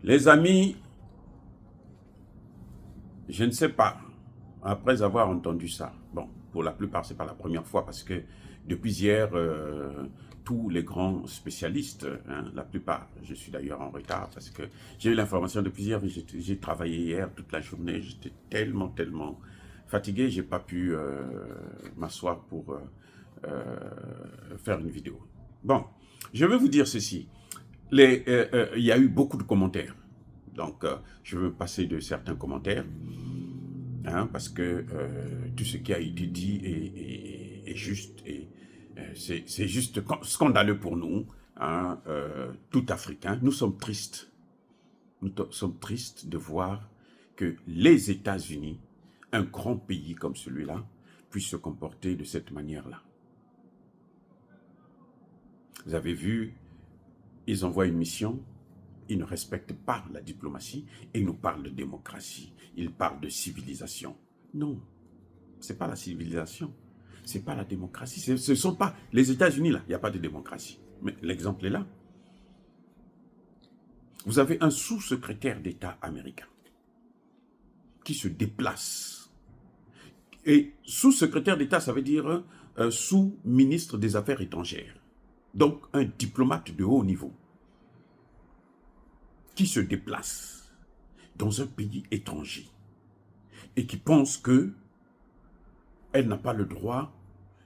Les amis, je ne sais pas, après avoir entendu ça, bon, pour la plupart, ce n'est pas la première fois, parce que depuis hier, tous les grands spécialistes, hein, la plupart, je suis d'ailleurs en retard, parce que j'ai eu l'information depuis hier, mais j'ai travaillé hier toute la journée, j'étais tellement fatigué, j'ai pas pu m'asseoir pour faire une vidéo. Bon, je vais vous dire ceci. Il y a eu beaucoup de commentaires. Donc, je veux passer de certains commentaires, hein, parce que tout ce qui a été dit est juste, et c'est juste scandaleux pour nous, hein, tout Africains. Nous sommes tristes. Nous sommes tristes de voir que les États-Unis, un grand pays comme celui-là, puissent se comporter de cette manière-là. Vous avez vu, ils envoient une mission, ils ne respectent pas la diplomatie et ils nous parlent de démocratie, ils parlent de civilisation. Non, ce n'est pas la civilisation, ce n'est pas la démocratie. Ce ne sont pas les États-Unis, là, il n'y a pas de démocratie. Mais l'exemple est là. Vous avez un sous-secrétaire d'État américain qui se déplace. Et sous-secrétaire d'État, ça veut dire sous-ministre des Affaires étrangères. Donc, un diplomate de haut niveau qui se déplace dans un pays étranger et qui pense que elle n'a pas le droit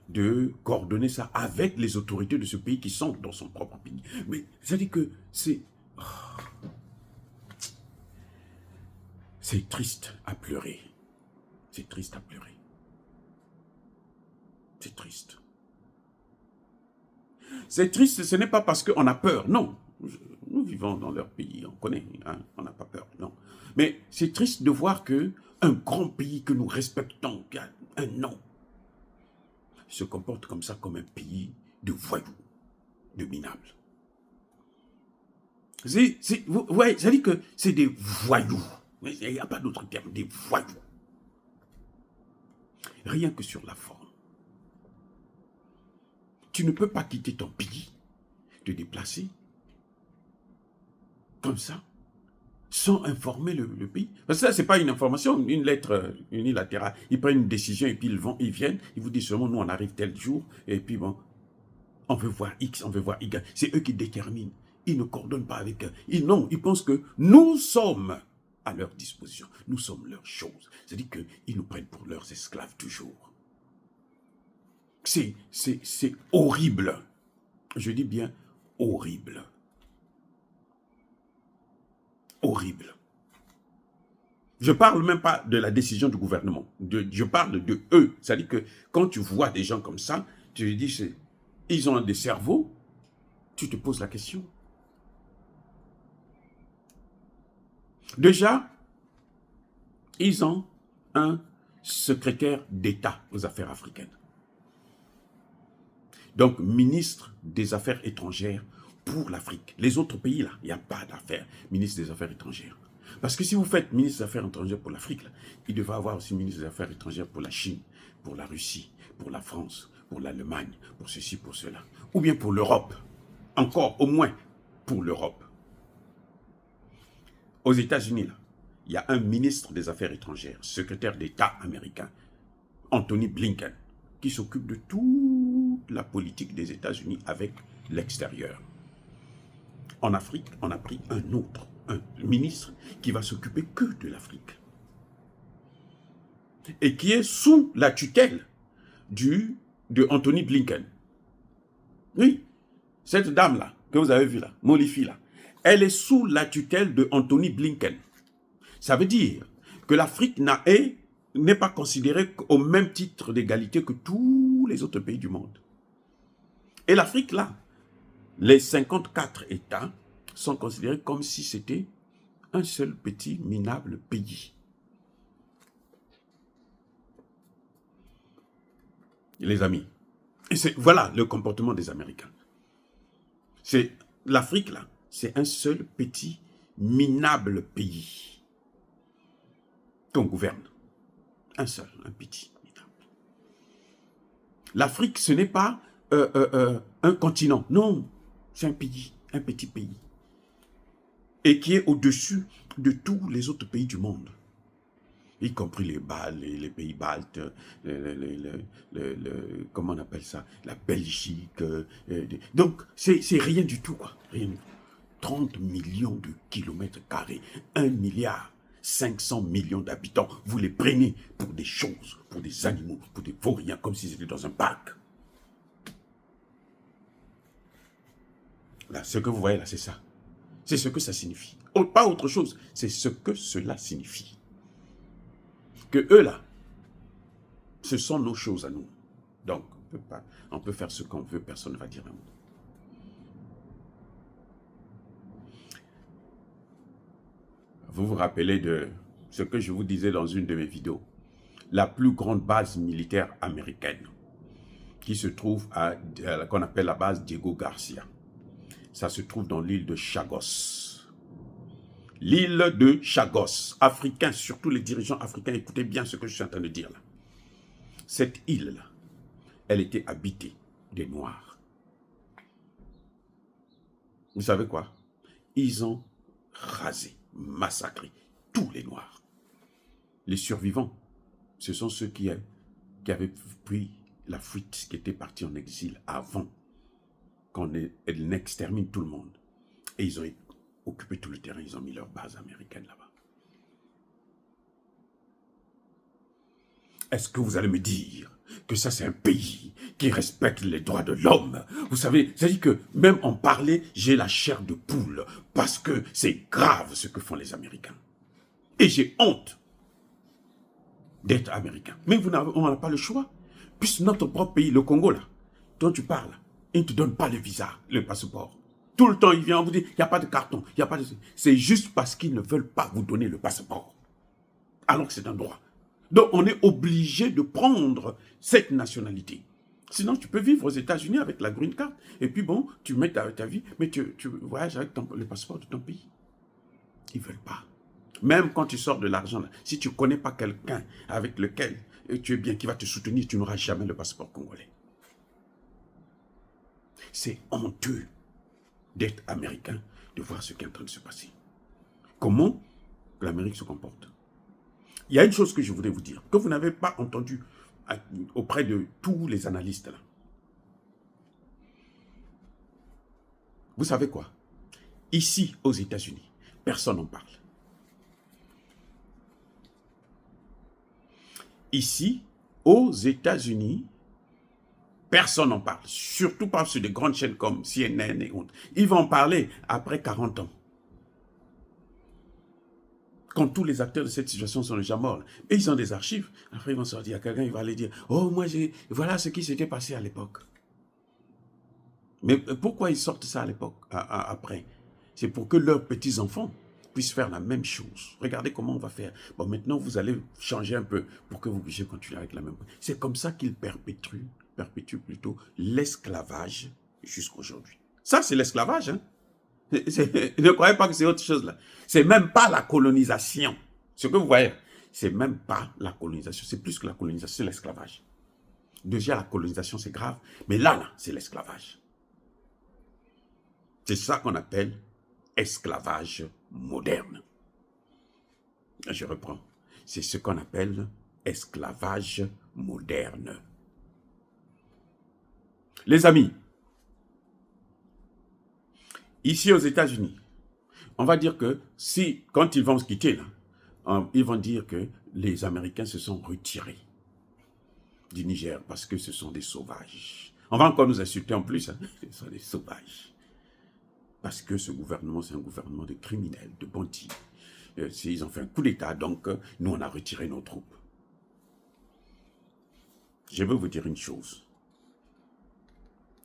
de coordonner ça avec les autorités de ce pays qui sont dans son propre pays. Mais ça dit que c'est triste à pleurer. C'est triste à pleurer. C'est triste. C'est triste, ce n'est pas parce qu'on a peur, non. Nous vivons dans leur pays, on connaît, hein, on n'a pas peur, non. Mais c'est triste de voir qu'un grand pays que nous respectons, qui a un nom, se comporte comme ça, comme un pays de voyous, de minables. Vous voyez, ça dit que c'est des voyous. Il n'y a pas d'autre terme, des voyous. Rien que sur la forme. Tu ne peux pas quitter ton pays, te déplacer, comme ça, sans informer le pays. Parce que ça, ce n'est pas une information, une lettre unilatérale. Ils prennent une décision et puis ils viennent, ils vous disent seulement, nous on arrive tel jour, et puis bon, on veut voir X, on veut voir Y. C'est eux qui déterminent. Ils ne coordonnent pas avec eux. Non, ils pensent que nous sommes à leur disposition. Nous sommes leurs choses. C'est-à-dire qu'ils nous prennent pour leurs esclaves toujours. C'est horrible. Je dis bien horrible. Horrible. Je ne parle même pas de la décision du gouvernement. Je parle de eux. C'est-à-dire que quand tu vois des gens comme ça, tu te dis, ils ont des cerveaux, tu te poses la question. Déjà, ils ont un secrétaire d'État aux affaires africaines. Donc, ministre des Affaires étrangères pour l'Afrique. Les autres pays, là, il n'y a pas d'affaires, ministre des Affaires étrangères. Parce que si vous faites ministre des Affaires étrangères pour l'Afrique, il devrait avoir aussi ministre des Affaires étrangères pour la Chine, pour la Russie, pour la France, pour l'Allemagne, pour ceci, pour cela. Ou bien pour l'Europe. Encore, au moins, pour l'Europe. Aux États-Unis, là, il y a un ministre des Affaires étrangères, secrétaire d'État américain, Anthony Blinken, qui s'occupe de toute la politique des États-Unis avec l'extérieur. En Afrique, on a pris un ministre qui va s'occuper que de l'Afrique. Et qui est sous la tutelle de Anthony Blinken. Oui, cette dame-là, que vous avez vue là, Molifi là, elle est sous la tutelle de Anthony Blinken. Ça veut dire que l'Afrique n'est pas considérée au même titre d'égalité que tous les autres pays du monde. Et l'Afrique, là, les 54 États sont considérés comme si c'était un seul petit minable pays. Les amis, et voilà le comportement des Américains. C'est l'Afrique, là, c'est un seul petit minable pays qu'on gouverne. Un seul, un petit minable. L'Afrique, ce n'est pas un continent. Non, c'est un pays, un petit pays. et qui est au-dessus de tous les autres pays du monde, y compris les pays baltes, comment on appelle ça, la Belgique. Donc, c'est rien du tout, quoi. Rien du tout. 30 millions de kilomètres carrés, 1 milliard 500 millions d'habitants, vous les prenez pour des choses, pour des animaux, pour des vauriens, comme si c'était dans un parc. Là, ce que vous voyez là, c'est ça. C'est ce que ça signifie. Pas autre chose, c'est ce que cela signifie. Que eux là, ce sont nos choses à nous. Donc, on peut faire ce qu'on veut, personne ne va dire un mot. Vous vous rappelez de ce que je vous disais dans une de mes vidéos. La plus grande base militaire américaine qui se trouve qu'on appelle la base Diego Garcia. Ça se trouve dans l'île de Chagos. L'île de Chagos. Africains, surtout les dirigeants africains, écoutez bien ce que je suis en train de dire là. Cette île-là, elle était habitée des Noirs. Vous savez quoi? Ils ont rasé, massacré tous les Noirs. Les survivants, ce sont ceux qui avaient pris la fuite, qui étaient partis en exil avant qu'on n'extermine tout le monde. Et ils ont occupé tout le terrain, ils ont mis leur base américaine là-bas. Est-ce que vous allez me dire que ça c'est un pays qui respecte les droits de l'homme? Vous savez, c'est-à-dire que même en parler, j'ai la chair de poule, parce que c'est grave ce que font les Américains. Et j'ai honte d'être américain. Mais on n'a pas le choix. Puisque notre propre pays, le Congo là, dont tu parles, il ne te donne pas le visa, le passeport. Tout le temps, il vient vous dire, il n'y a pas de carton, il n'y a pas de... C'est juste parce qu'ils ne veulent pas vous donner le passeport. Alors que c'est un droit. Donc, on est obligé de prendre cette nationalité. Sinon, tu peux vivre aux États-Unis avec la green card. Et puis bon, tu mets ta vie, mais tu voyages avec le passeport de ton pays. Ils ne veulent pas. Même quand tu sors de l'argent, si tu ne connais pas quelqu'un avec lequel tu es bien, qui va te soutenir, tu n'auras jamais le passeport congolais. C'est honteux d'être américain, de voir ce qui est en train de se passer. Comment l'Amérique se comporte. Il y a une chose que je voudrais vous dire, que vous n'avez pas entendu auprès de tous les analystes là. Vous savez quoi? Ici, aux États-Unis, personne n'en parle. Ici, aux États-Unis, personne n'en parle. Surtout pas sur des grandes chaînes comme CNN et autres. Ils vont en parler après 40 ans. Quand tous les acteurs de cette situation sont déjà morts. Et ils ont des archives. Après, ils vont sortir. Quelqu'un va aller dire, oh, moi, voilà ce qui s'était passé à l'époque. Mais pourquoi ils sortent ça à l'époque, après? C'est pour que leurs petits-enfants puissent faire la même chose. Regardez comment on va faire. Bon, maintenant, vous allez changer un peu pour que vous puissiez continuer avec la même. C'est comme ça qu'ils perpétuent plutôt l'esclavage jusqu'aujourd'hui. Ça, c'est l'esclavage. Hein? Ne croyez pas que c'est autre chose là. C'est même pas la colonisation. Ce que vous voyez, c'est même pas la colonisation. C'est plus que la colonisation, c'est l'esclavage. Déjà, la colonisation, c'est grave. Mais là, c'est l'esclavage. C'est ça qu'on appelle esclavage moderne. Je reprends. C'est ce qu'on appelle esclavage moderne. Les amis, ici aux États-Unis, on va dire que si, quand ils vont se quitter, là, ils vont dire que les Américains se sont retirés du Niger parce que ce sont des sauvages. On va encore nous insulter en plus, hein. Ce sont des sauvages. Parce que ce gouvernement, c'est un gouvernement de criminels, de bandits. Ils ont fait un coup d'État, donc nous, on a retiré nos troupes. Je veux vous dire une chose.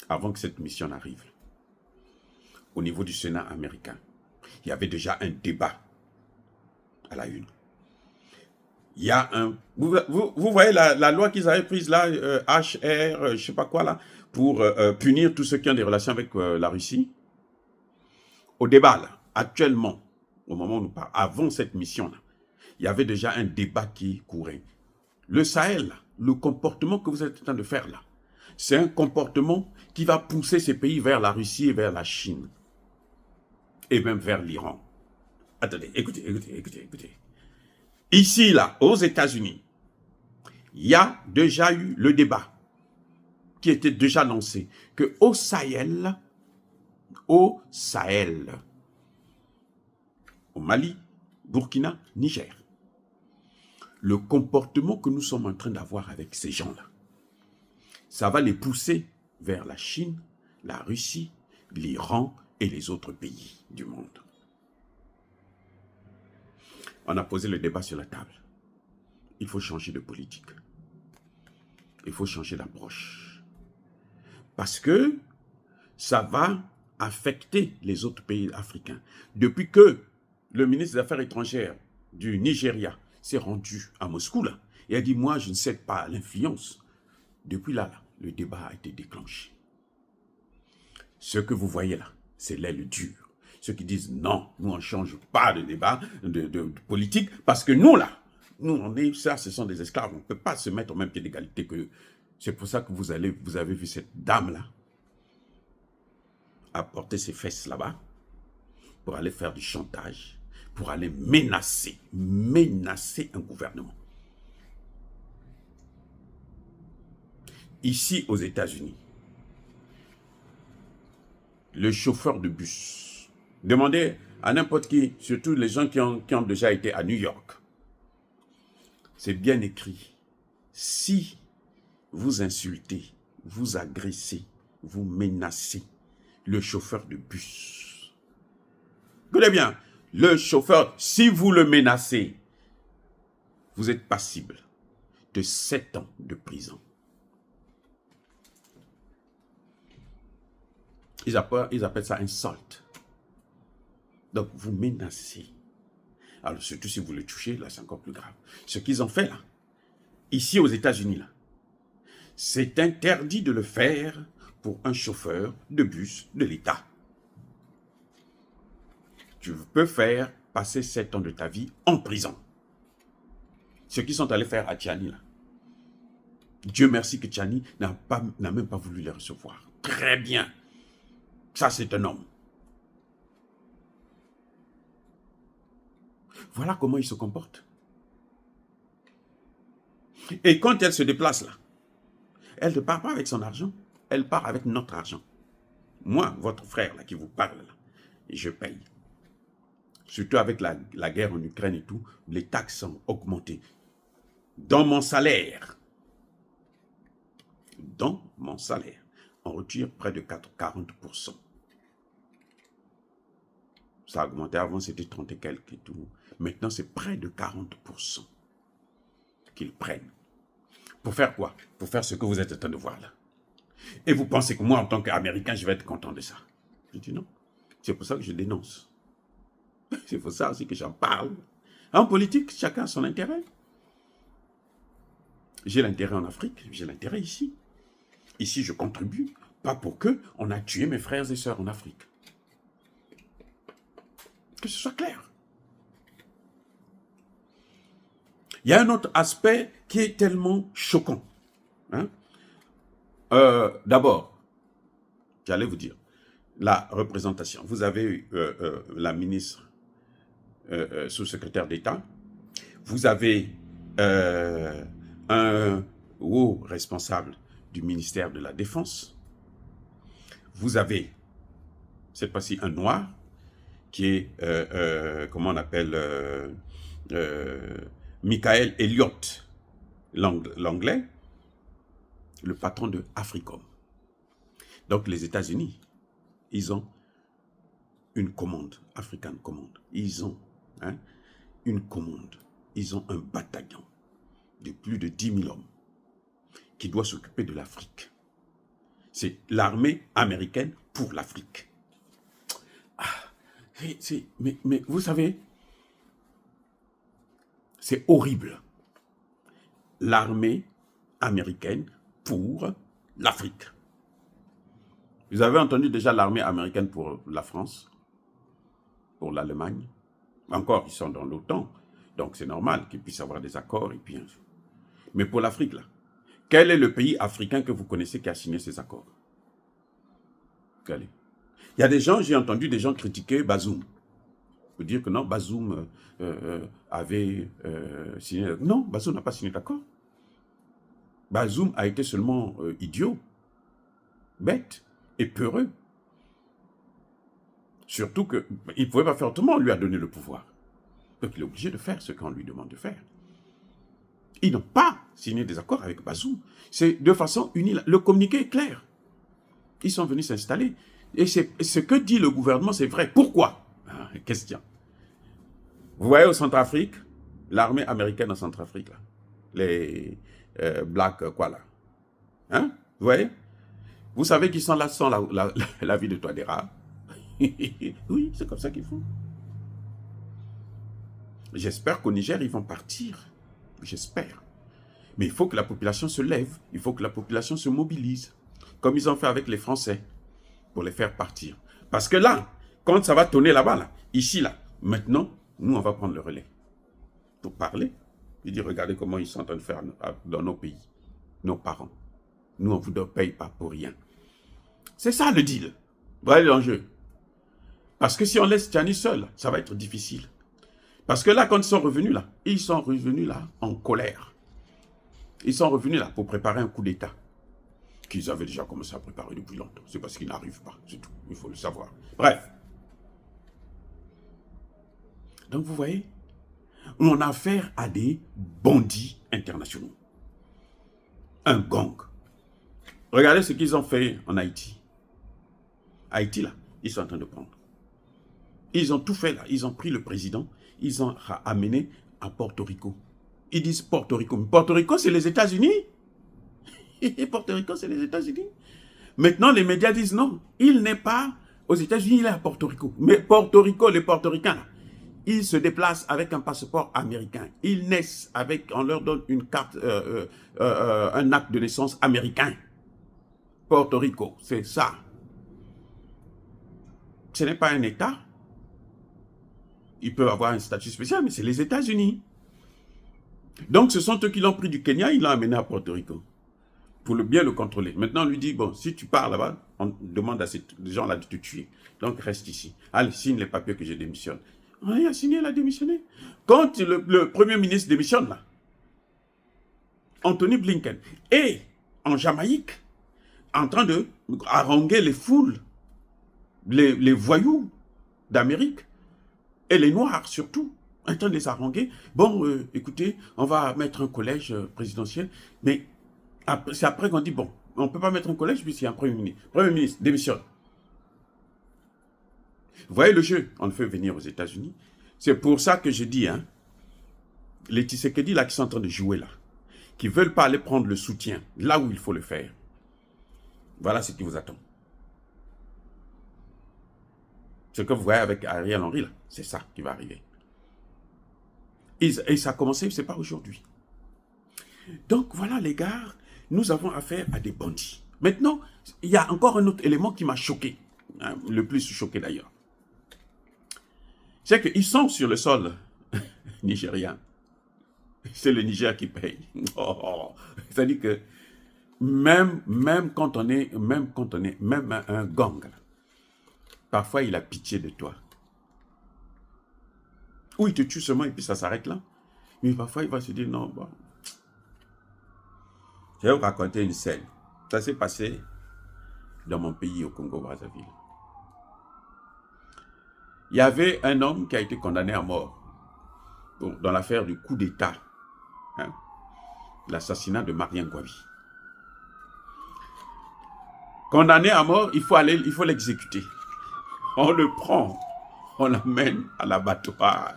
Avant que cette mission n'arrive, au niveau du Sénat américain, il y avait déjà un débat à la une. Il y a un... Vous voyez la loi qu'ils avaient prise là, HR, je ne sais pas quoi là, pour punir tous ceux qui ont des relations avec la Russie. Au débat là, actuellement, au moment où nous parlons, avant cette mission-là, il y avait déjà un débat qui courait. Le Sahel, le comportement que vous êtes en train de faire là, c'est un comportement qui va pousser ces pays vers la Russie et vers la Chine. Et même vers l'Iran. Attendez, écoutez. Ici, là, aux États-Unis, il y a déjà eu le débat qui était déjà lancé, qu'au Sahel, au Mali, Burkina, Niger, le comportement que nous sommes en train d'avoir avec ces gens-là, ça va les pousser vers la Chine, la Russie, l'Iran et les autres pays du monde. On a posé le débat sur la table. Il faut changer de politique. Il faut changer d'approche. Parce que ça va affecter les autres pays africains. Depuis que le ministre des Affaires étrangères du Nigeria s'est rendu à Moscou, là, et a dit, moi, je ne cède pas à l'influence. Depuis là, le débat a été déclenché. Ce que vous voyez là, c'est l'aile dure. Ceux qui disent, non, nous, on ne change pas de débat, de politique, parce que nous, là, nous, on est, ça, ce sont des esclaves. On ne peut pas se mettre au même pied d'égalité que... C'est pour ça que vous avez vu cette dame-là apporter ses fesses là-bas pour aller faire du chantage, pour aller menacer un gouvernement. Ici, aux États-Unis, le chauffeur de bus, demandez à n'importe qui, surtout les gens qui ont déjà été à New York, c'est bien écrit. Si vous insultez, vous agressez, vous menacez le chauffeur de bus, écoutez bien, le chauffeur, si vous le menacez, vous êtes passible de 7 ans de prison. Ils appellent ça insult. Donc, vous menacez. Alors, surtout si vous le touchez, là, c'est encore plus grave. Ce qu'ils ont fait, là, ici aux États-Unis, là, c'est interdit de le faire pour un chauffeur de bus de l'État. Tu peux faire passer 7 ans de ta vie en prison. Ce qu'ils sont allés faire à Tchani, là. Dieu merci que Tchani n'a même pas voulu les recevoir. Très bien. Ça, c'est un homme. Voilà comment il se comporte. Et quand elle se déplace là, elle ne part pas avec son argent, elle part avec notre argent. Moi, votre frère là qui vous parle là, et je paye. Surtout avec la guerre en Ukraine et tout, les taxes ont augmenté. Dans mon salaire, on retire près de 40%. Ça a augmenté, avant c'était 30 et quelques et tout. Maintenant c'est près de 40% qu'ils prennent. Pour faire quoi? Pour faire ce que vous êtes en train de voir là. Et vous pensez que moi en tant qu'Américain je vais être content de ça? Je dis non. C'est pour ça que je dénonce. C'est pour ça aussi que j'en parle. En politique, chacun a son intérêt. J'ai l'intérêt en Afrique, j'ai l'intérêt ici. Ici je contribue, pas pour que on a tué mes frères et sœurs en Afrique. Que ce soit clair. Il y a un autre aspect qui est tellement choquant. Hein? D'abord, j'allais vous dire, la représentation. Vous avez eu la ministre sous-secrétaire d'État. Vous avez un haut responsable du ministère de la Défense. Vous avez, cette fois-ci, un noir qui est, comment on appelle, Michael Elliott, l'anglais, le patron de Africom. Donc les États-Unis, ils ont une commande, African Command. Ils ont une commande, ils ont un bataillon de plus de 10 000 hommes qui doit s'occuper de l'Afrique. C'est l'armée américaine pour l'Afrique. Mais vous savez, c'est horrible. L'armée américaine pour l'Afrique. Vous avez entendu déjà l'armée américaine pour la France, pour l'Allemagne. Encore, ils sont dans l'OTAN, donc c'est normal qu'ils puissent avoir des accords. Et puis, mais pour l'Afrique, là, quel est le pays africain que vous connaissez qui a signé ces accords? Quel est? Il y a des gens, j'ai entendu des gens critiquer Bazoum. Pour dire que non, Bazoum avait signé... Non, Bazoum n'a pas signé d'accord. Bazoum a été seulement idiot, bête et peureux. Surtout qu'il ne pouvait pas faire autrement, on lui a donné le pouvoir. Donc il est obligé de faire ce qu'on lui demande de faire. Ils n'ont pas signé des accords avec Bazoum. C'est de façon unique. Le communiqué est clair. Ils sont venus s'installer. Et ce que dit le gouvernement, c'est vrai. Pourquoi? Question. Vous voyez au Centrafrique, l'armée américaine en Centrafrique, là, les Black, quoi là. Hein? Vous voyez? Vous savez qu'ils sont là sans la vie de Touadéra. Oui, c'est comme ça qu'ils font. J'espère qu'au Niger, ils vont partir. J'espère. Mais il faut que la population se lève. Il faut que la population se mobilise. Comme ils ont fait avec les Français. Pour les faire partir. Parce que là, quand ça va tourner là-bas, là, ici, là, maintenant, nous, on va prendre le relais. Pour parler. Et dire, regardez comment ils sont en train de faire dans nos pays. Nos parents. Nous, on ne vous paye pas pour rien. C'est ça le deal. Voilà l'enjeu. Parce que si on laisse Tiani seul, ça va être difficile. Parce que là, quand ils sont revenus là en colère. Ils sont revenus là pour préparer un coup d'État. Qu'ils avaient déjà commencé à préparer depuis longtemps. C'est parce qu'ils n'arrivent pas, c'est tout. Il faut le savoir. Bref. Donc vous voyez, on a affaire à des bandits internationaux. Un gang. Regardez ce qu'ils ont fait en Haïti. Haïti, là, ils sont en train de prendre. Ils ont tout fait là. Ils ont pris le président. Ils ont amené à Porto Rico. Ils disent Porto Rico. Mais Porto Rico, c'est les États-Unis. Porto Rico, c'est les États-Unis. Maintenant, les médias disent non. Il n'est pas aux États-Unis, il est à Porto Rico. Mais Porto Rico, les portoricains, là, ils se déplacent avec un passeport américain. Ils naissent avec, on leur donne une carte, un acte de naissance américain. Porto Rico, c'est ça. Ce n'est pas un État. Ils peuvent avoir un statut spécial, mais c'est les États-Unis. Donc, ce sont eux qui l'ont pris du Kenya, ils l'ont amené à Porto Rico. Pour bien le contrôler. Maintenant, on lui dit, bon, si tu pars là-bas, on demande à ces gens-là de te tuer. Donc, reste ici. Allez, signe les papiers que je démissionne. Ah, il a signé, il a démissionné. Quand le Premier ministre démissionne, là, Anthony Blinken est en Jamaïque, en train de haranguer les foules, les voyous d'Amérique, et les Noirs surtout, en train de les haranguer. Bon, écoutez, on va mettre un collège présidentiel, mais c'est après qu'on dit, bon, on ne peut pas mettre un collège puisqu'il y a un Premier ministre. Premier ministre, démissionne. Vous voyez le jeu? On le fait venir aux États-Unis. C'est pour ça que je dis, hein, les Tshisekedi là qui sont en train de jouer là, qui ne veulent pas aller prendre le soutien là où il faut le faire. Voilà ce qui vous attend. Ce que vous voyez avec Ariel Henry là, c'est ça qui va arriver. Et ça a commencé, ce n'est pas aujourd'hui. Donc voilà les gars, nous avons affaire à des bandits. Maintenant, il y a encore un autre élément qui m'a choqué, hein, le plus choqué d'ailleurs. C'est qu'ils sont sur le sol nigérien. C'est le Niger qui paye. Oh, c'est-à-dire que même quand on est un gang, parfois il a pitié de toi. Ou il te tue seulement et puis ça s'arrête là. Mais parfois il va se dire non, bon. Je vais vous raconter une scène. Ça s'est passé dans mon pays, au Congo-Brazzaville. Il y avait un homme qui a été condamné à mort dans l'affaire du coup d'État, hein, l'assassinat de Marien Gouavi. Condamné à mort, il faut l'exécuter. On le prend, on l'amène à l'abattoir.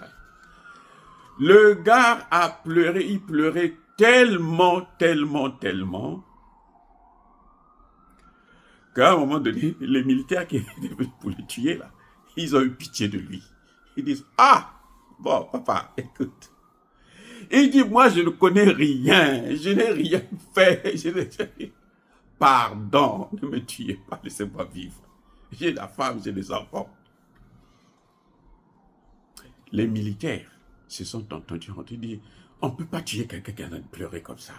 Le gars a pleuré, il pleurait tellement, qu'à un moment donné, les militaires qui étaient venus pour le tuer, là, ils ont eu pitié de lui. Ils disent, ah, bon, papa, écoute. Il dit, moi, je ne connais rien, je n'ai rien fait, pardon, ne me tuez pas, laissez-moi vivre. J'ai la femme, j'ai des enfants. Les militaires se sont entendus, on dit, on ne peut pas tuer quelqu'un qui a pleuré comme ça.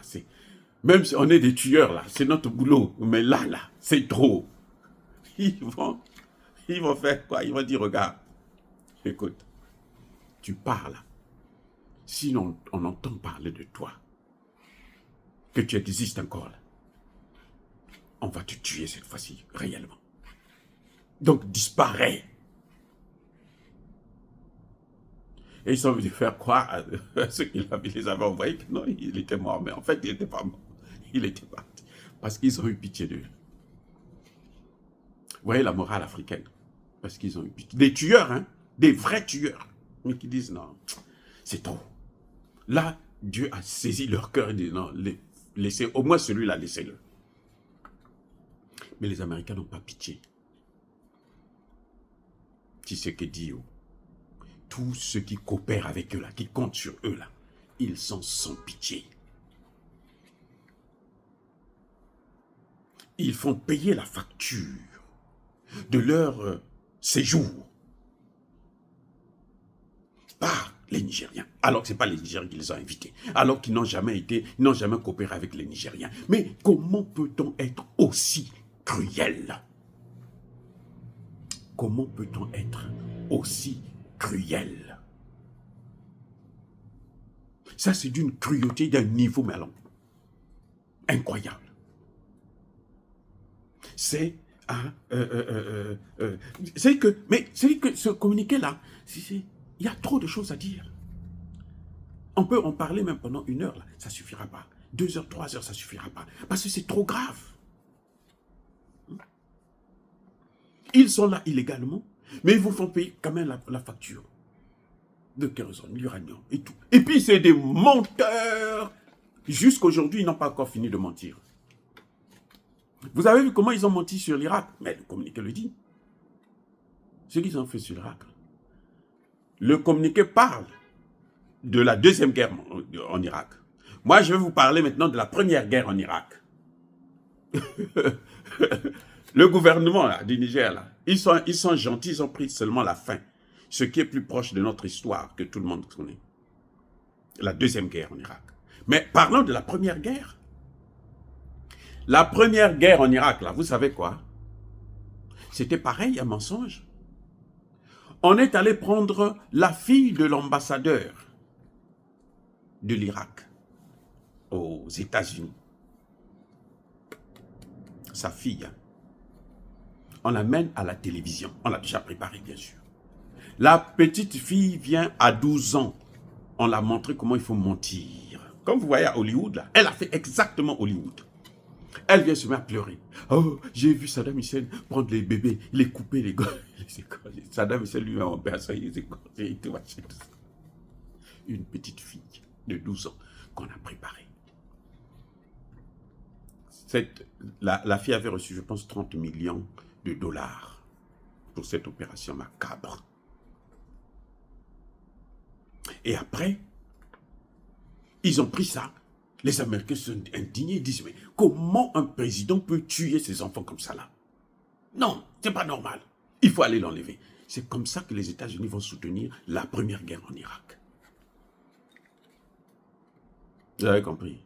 Même si on est des tueurs, là, c'est notre boulot. Mais là, c'est trop. Ils vont faire quoi? Ils vont dire, regarde, écoute, tu parles, si on entend parler de toi, que tu existes encore là, on va te tuer cette fois-ci, réellement. Donc, disparais. Et ils sont venus faire croire à ceux qui les avaient envoyés que non, il était mort. Mais en fait, il n'était pas mort. Il était parti. Parce qu'ils ont eu pitié d'eux. Vous voyez la morale africaine? Parce qu'ils ont eu pitié. Des tueurs, hein? Des vrais tueurs. Mais qui disent non, c'est trop. Là, Dieu a saisi leur cœur et dit non, laissez, au moins celui-là, laissez-le. Mais les Américains n'ont pas pitié. Tu sais que dit, tous ceux qui coopèrent avec eux là, qui comptent sur eux là, ils sont sans pitié. Ils font payer la facture de leur séjour par les Nigériens, alors que ce n'est pas les Nigériens qui les ont invités, alors qu'ils n'ont jamais coopéré avec les Nigériens. Mais comment peut-on être aussi cruel? Comment peut-on être aussi cruel? Ça, c'est d'une cruauté d'un niveau, mais alors, incroyable. C'est que ce communiqué-là, il y a trop de choses à dire. On peut en parler même pendant 1 heure, là, ça ne suffira pas. 2 heures, 3 heures, ça ne suffira pas. Parce que c'est trop grave. Ils sont là illégalement, mais ils vous font payer quand même la facture de kérosène, l'uranium et tout. Et puis, c'est des menteurs. Jusqu'aujourd'hui, ils n'ont pas encore fini de mentir. Vous avez vu comment ils ont menti sur l'Irak? Mais le communiqué le dit. Ce qu'ils ont fait sur l'Irak. Le communiqué parle de la deuxième guerre en Irak. Moi, je vais vous parler maintenant de la première guerre en Irak. Le gouvernement là, du Niger, là, ils sont gentils, ils ont pris seulement la fin. Ce qui est plus proche de notre histoire que tout le monde connaît. La deuxième guerre en Irak. Mais parlons de la première guerre. La première guerre en Irak, là, vous savez quoi? C'était pareil, un mensonge. On est allé prendre la fille de l'ambassadeur de l'Irak aux États-Unis. Sa fille. On l'amène à la télévision. On l'a déjà préparé, bien sûr. La petite fille vient à 12 ans. On l'a montré comment il faut mentir. Comme vous voyez à Hollywood, là, elle a fait exactement Hollywood. Elle vient se mettre à pleurer. Oh, j'ai vu Saddam Hussein prendre les bébés, les couper, les gosses. Saddam Hussein lui-même en personne, il les égorger et tout. Une petite fille de 12 ans qu'on a préparée. La fille avait reçu, je pense, 30 millions de dollars pour cette opération macabre. Et après, ils ont pris ça. Les Américains sont indignés, ils disent, mais comment un président peut tuer ses enfants comme ça là? Non, c'est pas normal. Il faut aller l'enlever. C'est comme ça que les États-Unis vont soutenir la première guerre en Irak. Vous avez compris?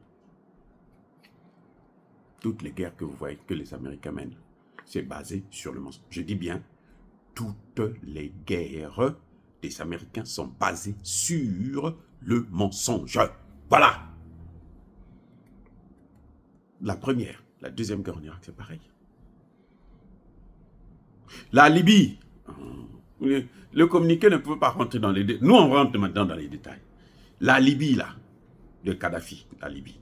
Toutes les guerres que vous voyez que les Américains mènent, c'est basé sur le mensonge. Je dis bien, toutes les guerres des Américains sont basées sur le mensonge. Voilà. La première, la deuxième guerre en Irak, c'est pareil. La Libye, le communiqué ne peut pas rentrer dans les détails. Nous, on rentre maintenant dans les détails. La Libye, là, de Kadhafi, la Libye,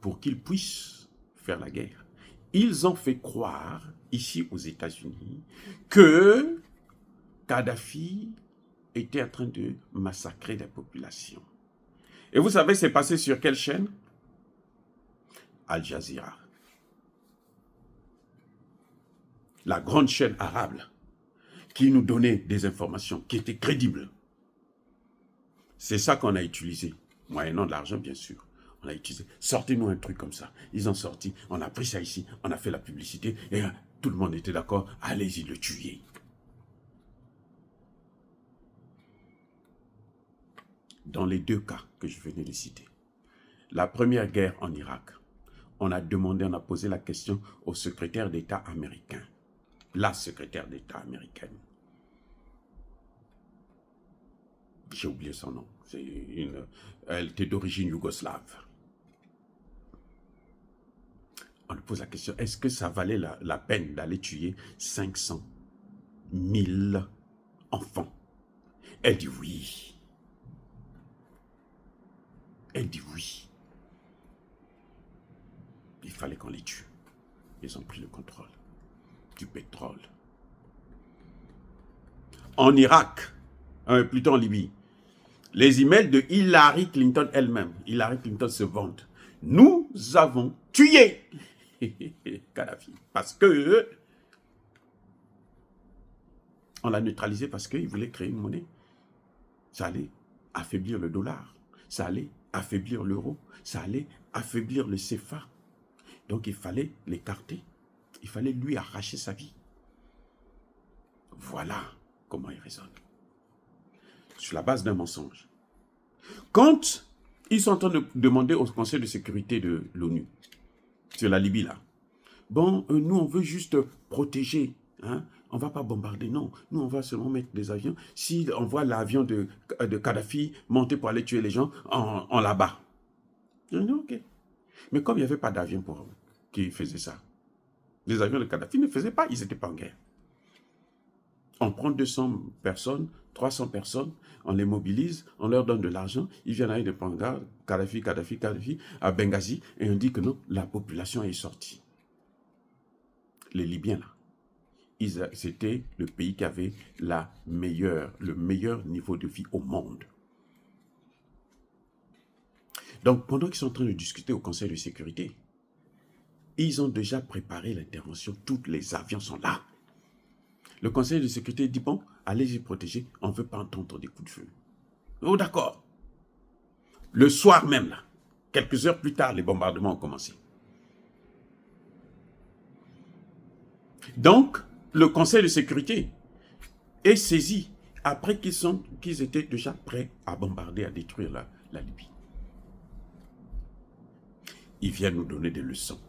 pour qu'ils puissent faire la guerre, ils ont fait croire, ici aux États-Unis, que Kadhafi était en train de massacrer la population. Et vous savez, c'est passé sur quelle chaîne? Al Jazeera. La grande chaîne arabe qui nous donnait des informations qui étaient crédibles. C'est ça qu'on a utilisé, moyennant de l'argent bien sûr. On a utilisé, sortez-nous un truc comme ça. Ils ont sorti, on a pris ça ici, on a fait la publicité et tout le monde était d'accord, allez-y le tuer. Dans les deux cas que je venais de citer, la première guerre en Irak, on a posé la question au secrétaire d'État américain, la secrétaire d'État américaine. j'ai oublié son nom. Elle était d'origine yougoslave. On lui pose la question, est-ce que ça valait la peine d'aller tuer 500 000 enfants? Elle dit oui. Elle dit oui. Il fallait qu'on les tue. Ils ont pris le contrôle du pétrole. En Irak, plutôt en Libye, les emails de Hillary Clinton elle-même, Hillary Clinton se vante. Nous avons tué Kadhafi parce que on l'a neutralisé parce qu'il voulait créer une monnaie. Ça allait affaiblir le dollar, ça allait affaiblir l'euro, ça allait affaiblir le CFA. Donc il fallait l'écarter, il fallait lui arracher sa vie. Voilà comment il raisonne. Sur la base d'un mensonge. Quand ils sont en train de demander au Conseil de sécurité de l'ONU, sur la Libye là, bon, nous on veut juste protéger, hein, on ne va pas bombarder, non. Nous on va seulement mettre des avions. Si on voit l'avion de Kadhafi monter pour aller tuer les gens, on l'abat. Ok. Mais comme il n'y avait pas d'avion pour eux qui faisait ça, les avions de Kadhafi ne faisaient pas, ils n'étaient pas en guerre. On prend 200 personnes, 300 personnes, on les mobilise, on leur donne de l'argent, ils viennent avec des pancartes, Kadhafi, à Benghazi, et on dit que non, la population est sortie. Les Libyens, là, c'était le pays qui avait le meilleur niveau de vie au monde. Donc, pendant qu'ils sont en train de discuter au Conseil de sécurité, ils ont déjà préparé l'intervention, tous les avions sont là. Le Conseil de sécurité dit, bon, allez-y protéger, on ne veut pas entendre des coups de feu. Oh, d'accord. Le soir même, là, quelques heures plus tard, les bombardements ont commencé. Donc, le Conseil de sécurité est saisi après qu'ils étaient déjà prêts à bombarder, à détruire la Libye. Ils viennent nous donner des leçons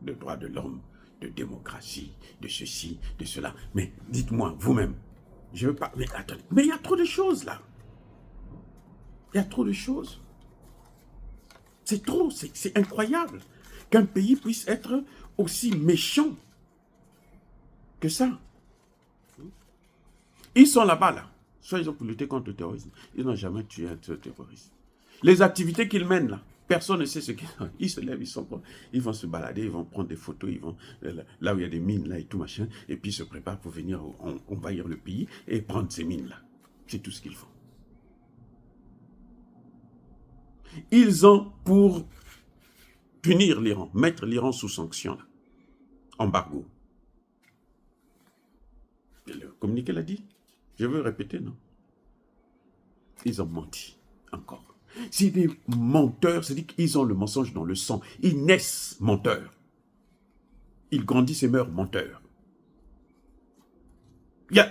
de droits de l'homme, de démocratie, de ceci, de cela. Mais dites-moi, vous-même, je ne veux pas... Mais attendez, mais il y a trop de choses là. Il y a trop de choses. C'est trop, c'est incroyable qu'un pays puisse être aussi méchant que ça. Ils sont là-bas, là. Soit ils ont pour lutter contre le terrorisme. Ils n'ont jamais tué un terroriste. Les activités qu'ils mènent, là, personne ne sait ce qu'ils font. Ils se lèvent, ils vont se balader, ils vont prendre des photos, ils vont là où il y a des mines, là et tout machin, et puis ils se préparent pour venir envahir le pays et prendre ces mines-là. C'est tout ce qu'ils font. Ils ont pour punir l'Iran, mettre l'Iran sous sanction, là. Embargo. Le communiqué l'a dit. Je veux répéter, non? Ils ont menti, encore. C'est des menteurs, c'est-à-dire qu'ils ont le mensonge dans le sang. Ils naissent menteurs. Ils grandissent et meurent menteurs.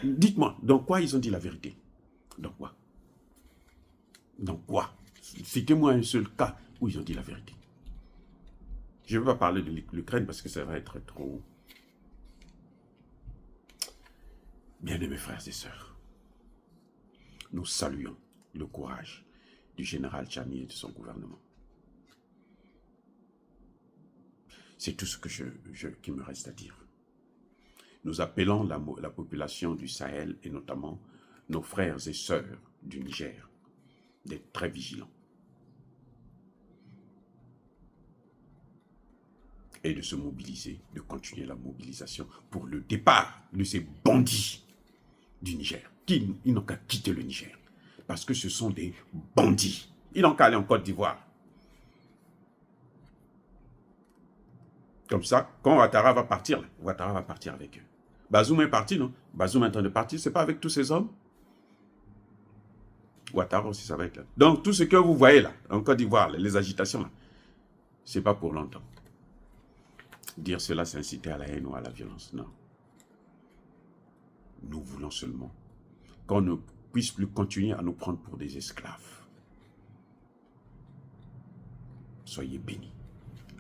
Dites-moi, dans quoi ils ont dit la vérité? Dans quoi? Dans quoi? Citez-moi un seul cas où ils ont dit la vérité. Je ne veux pas parler de l'Ukraine parce que ça va être trop... Bien-aimés frères et sœurs, nous saluons le courage du général Tchiani et de son gouvernement. C'est tout ce que qui me reste à dire. Nous appelons la population du Sahel et notamment nos frères et sœurs du Niger d'être très vigilants et de se mobiliser, de continuer la mobilisation pour le départ de ces bandits du Niger. Ils n'ont qu'à quitter le Niger parce que ce sont des bandits. Ils n'ont qu'à aller en Côte d'Ivoire. Comme ça, quand Ouattara va partir, Ouattara va partir avec eux. Bazoum est parti, non? Bazoum est en train de partir, c'est pas avec tous ces hommes? Ouattara aussi, ça va être là. Donc, tout ce que vous voyez là, en Côte d'Ivoire, les agitations là, c'est pas pour longtemps. Dire cela, c'est inciter à la haine ou à la violence, non. Nous voulons seulement qu'on ne puisse plus continuer à nous prendre pour des esclaves. Soyez bénis,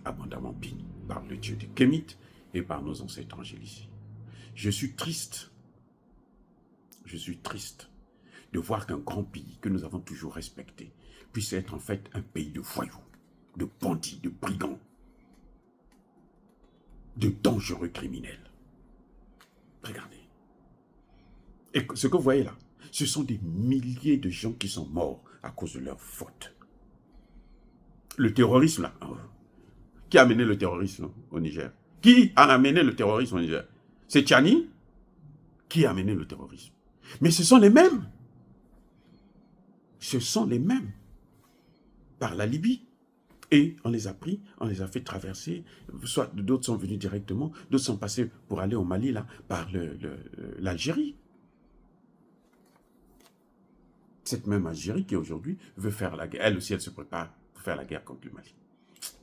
abondamment bénis par le Dieu des Kémites et par nos ancêtres angélisés. Je suis triste de voir qu'un grand pays que nous avons toujours respecté puisse être en fait un pays de voyous, de bandits, de brigands, de dangereux criminels. Regardez. Et ce que vous voyez là, ce sont des milliers de gens qui sont morts à cause de leurs fautes. Le terrorisme là, qui a amené le terrorisme au Niger? Qui a amené le terrorisme au Niger? C'est Tchani qui a amené le terrorisme. Mais ce sont les mêmes. Ce sont les mêmes. Par la Libye. Et on les a pris, on les a fait traverser. Soit d'autres sont venus directement, d'autres sont passés pour aller au Mali là, par l'Algérie. Cette même Algérie qui aujourd'hui veut faire la guerre. Elle aussi, elle se prépare pour faire la guerre contre le Mali.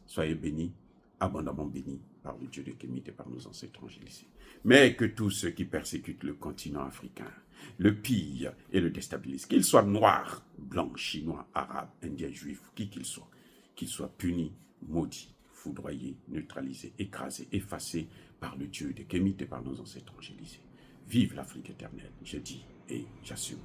Soyez bénis, abondamment bénis par le Dieu de Kémit et par nos ancêtres angélisés. Mais que tous ceux qui persécutent le continent africain, le pillent et le déstabilisent, qu'ils soient noirs, blancs, chinois, arabes, indiens, juifs, qui qu'ils soient punis, maudits, foudroyés, neutralisés, écrasés, effacés par le Dieu de Kémit et par nos ancêtres angélisés. Vive l'Afrique éternelle, je dis et j'assume.